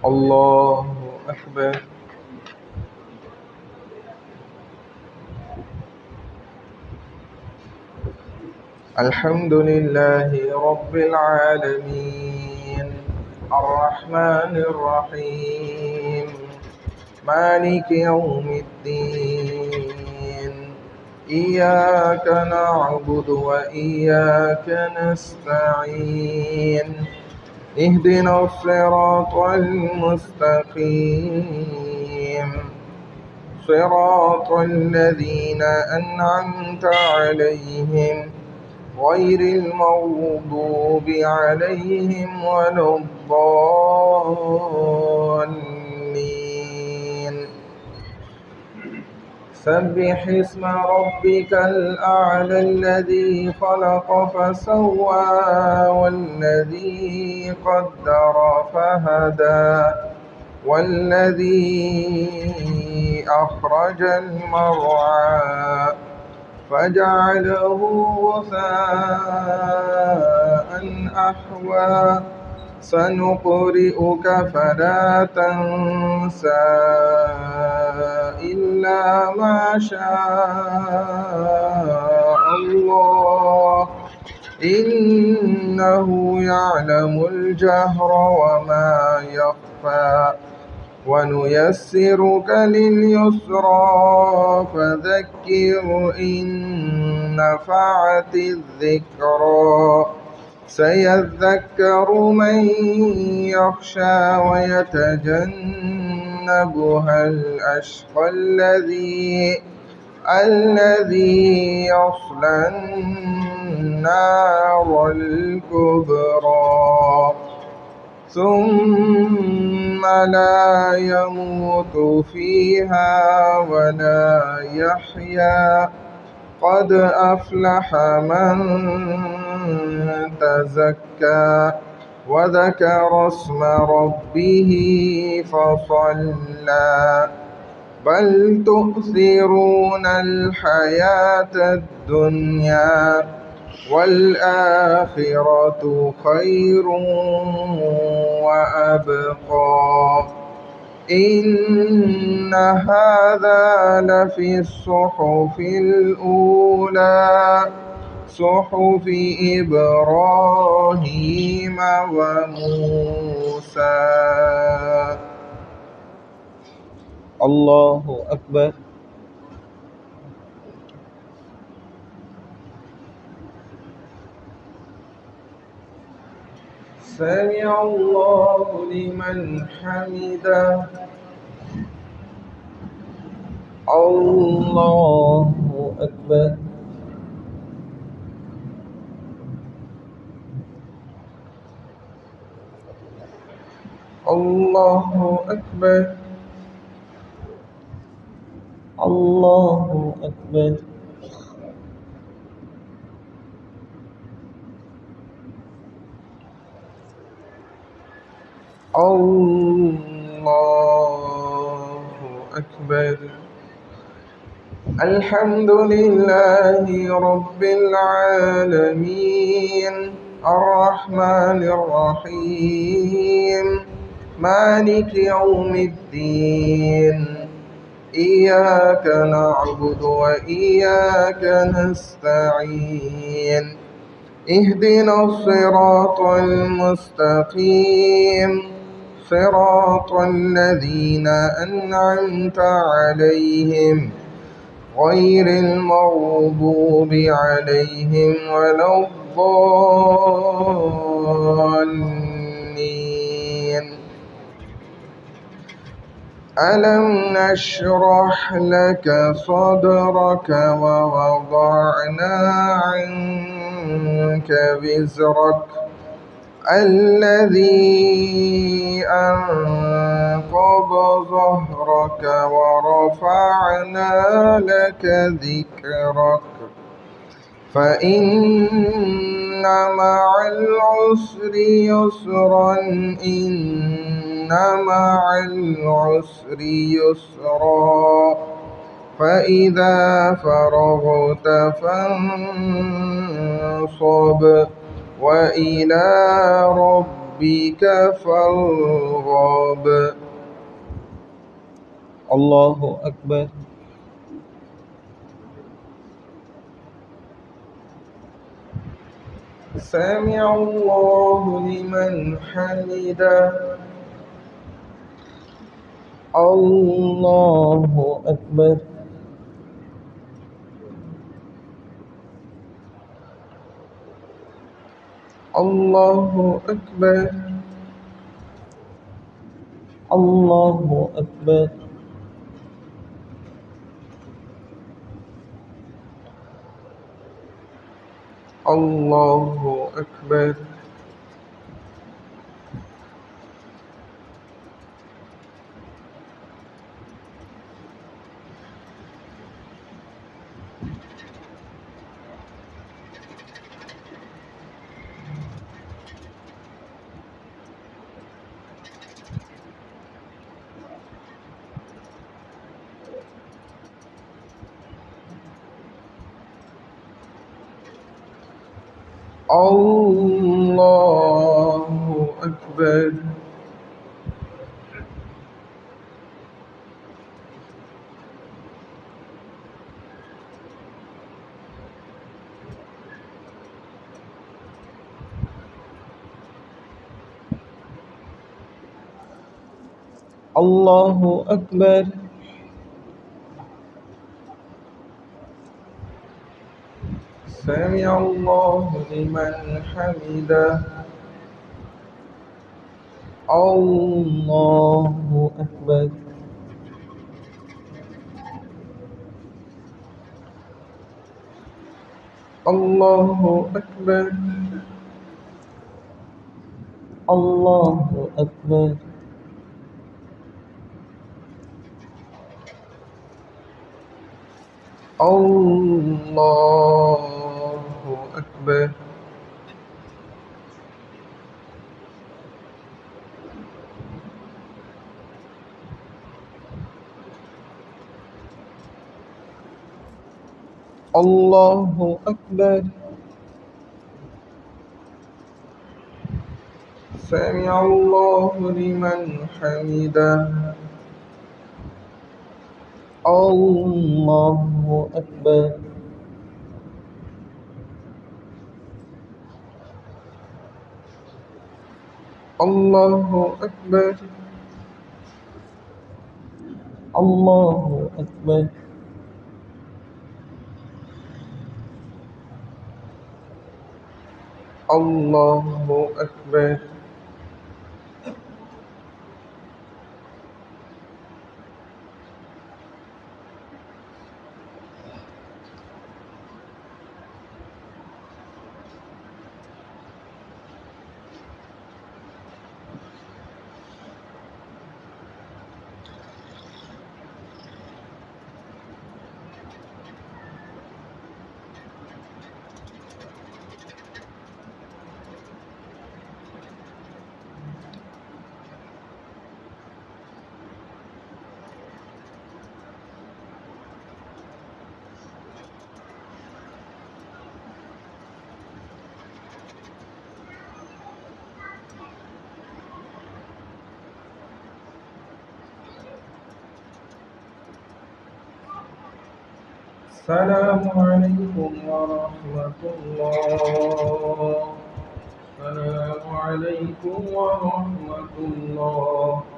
الله أكبر. الحمد لله رب العالمين الرحمن الرحيم مالك يوم الدين إياك نعبد وإياك نستعين اهدنا الصراط المستقيم صراط الذين أنعمت عليهم غير المغضوب عليهم ولا الضالين. سبح اسم ربك الأعلى الذي خلق فسوى والذي قدر فهدى والذي أخرج المرعى فجعله غثاء أحوى سنقرئك فلا تنسى إلا ما شاء الله إنه يعلم الجهر وما يخفى ونيسرك لليسرى فذكر إن نفعت الذكرى سيذكر من يخشى ويتجنبها الأشقى الذي يصلى النار الكبرى ثم لا يموت فيها ولا يحيا قد أفلح من تزكى وذكر اسم ربه فصلى بل تؤثرون الحياة الدنيا والآخرة خير وأبقى إن هذا لفي الصحف الأولى صحف إبراهيم وموسى. الله أكبر. سمع الله لمن حمده. الله أكبر. الله أكبر. الله أكبر. الله أكبر. الحمد لله رب العالمين الرحمن الرحيم مالك يوم الدين إياك نعبد وإياك نستعين اهدنا الصراط المستقيم صراط الذين أنعمت عليهم غير المغضوب عليهم ولا الضالين. ألم نشرح لك صدرك ووضعنا عنك وزرك الذي أنقض ظهرك ورفعنا لك ذكرك فإن مع العسر يسرا إن مع العسر يسرا فإذا فرغت فانصب وإلى ربك فارغب. الله أكبر. سمع الله لمن حمده. الله أكبر. الله أكبر. الله أكبر. الله أكبر. الله أكبر. الله أكبر. سمع الله لمن حمده. الله أكبر. الله أكبر. الله أكبر. الله أكبر. الله أكبر. سمع الله لمن حمده. الله أكبر. الله أكبر. الله أكبر. الله أكبر. السلام عليكم ورحمة الله. السلام عليكم ورحمة الله.